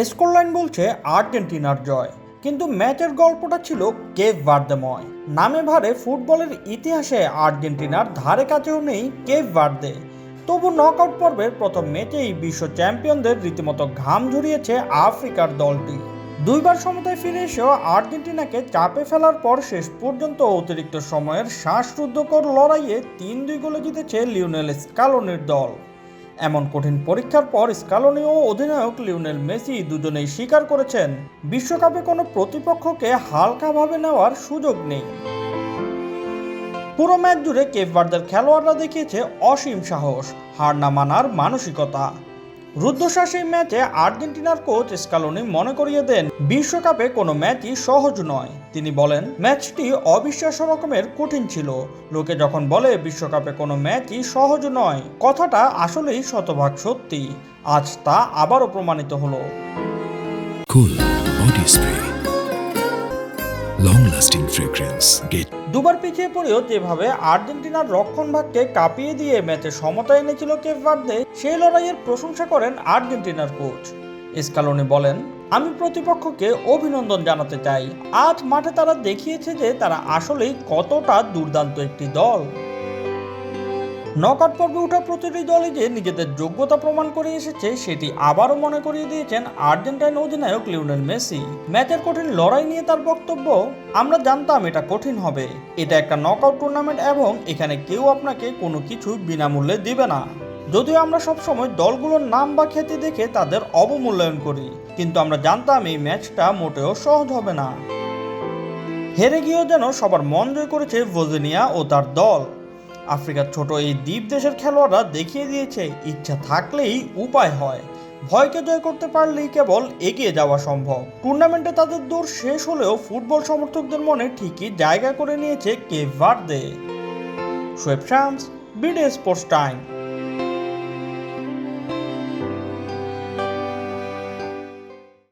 Scoreline বলছে আর্জেন্টিনার জয়, কিন্তু ম্যাচের গল্পটা ছিল কেপ ভার্দেময়। নামে ভারে ফুটবলের ইতিহাসে আর্জেন্টিনার ধারে কাছেও নেই কেপ ভার্দে। তবু নকআউট পর্বের প্রথম ম্যাচেই বিশ্ব চ্যাম্পিয়নদের রীতিমতো ঘাম ঝরিয়েছে আফ্রিকার দলটি। দুইবার সমতায় ফিরে এসেও আর্জেন্টিনাকে চাপে ফেলার পর শেষ পর্যন্ত অতিরিক্ত সময়ের শ্বাসরুদ্ধকর লড়াইয়ে ৩-২ গোলে জিতেছে লিওনেল স্কালোনির দল। এমন কঠিন পরীক্ষার পর স্কালোনি ও অধিনায়ক লিওনেল মেসি দুজনেই স্বীকার করেছেন, বিশ্বকাপে কোনো প্রতিপক্ষকে হালকাভাবে নেওয়ার সুযোগ নেই। পুরো ম্যাচ জুড়ে কেপ ভার্দের খেলোয়াড়রা দেখিয়েছে অসীম সাহস, হার না মানার মানসিকতা। রুদ্ধশ্বাস এই ম্যাচে আর্জেন্টিনার কোচ স্কালোনি মনে করিয়ে দেন, বিশ্বকাপে কোনো ম্যাচই সহজ নয়। তিনি বলেন, ম্যাচটি অবিশ্বাস্য রকমের কঠিন ছিল। লোকে যখন বলে বিশ্বকাপে কোনো ম্যাচই সহজ নয়, কথাটা আসলেই শতভাগ সত্যি। আজ তা আবারও প্রমাণিত হলো। Cool body spray, long lasting fragrance. দুবার পিছিয়ে পড়েও যেভাবে আর্জেন্টিনার রক্ষণভাগকে কাঁপিয়ে দিয়ে ম্যাচে সমতা এনেছিল কেপ ভার্দে, সেই লড়াইয়ের প্রশংসা করেন আর্জেন্টিনার কোচ। স্কালোনি বলেন, আমি প্রতিপক্ষকে অভিনন্দন জানাতে চাই। আজ মাঠে তারা দেখিয়েছে যে তারা আসলেই কতটা দুর্দান্ত একটি দল। নকআউট পর্বে ওঠা প্রতিটি দলই যে নিজেদের যোগ্যতা প্রমাণ করে এসেছে, সেটি আবারও মনে করিয়ে দিয়েছেন আর্জেন্টাইন অধিনায়ক লিওনেল মেসি। ম্যাচের কঠিন লড়াই নিয়ে তার বক্তব্য, আমরা জানতাম এটা কঠিন হবে। এটা একটা নকআউট টুর্নামেন্ট এবং এখানে কেউ আপনাকে কোনো কিছু বিনামূল্যে দিবে না। যদিও আমরা সবসময় দলগুলোর নাম বা খ্যাতি দেখে তাদের অবমূল্যায়ন করি, কিন্তু আমরা জানতাম এই ম্যাচটা মোটেও সহজ হবে না। হেরে গিয়েও যেন সবার মন জয় করেছে ভোজনিয়া ও তার দল। আফ্রিকার ছোট এই দ্বীপ দেশের খেলোয়াড়রা দেখিয়ে দিয়েছে, ইচ্ছা থাকলেই উপায় হয়। ভয়কে জয় করতে পারলেই কেবল এগিয়ে যাওয়া সম্ভব। টুর্নামেন্টে তাদের দৌড় শেষ হলেও ফুটবল সমর্থকদের মনে ঠিকই জায়গা করে নিয়েছে Cape Verde. Shoaib Shams, BD sports time.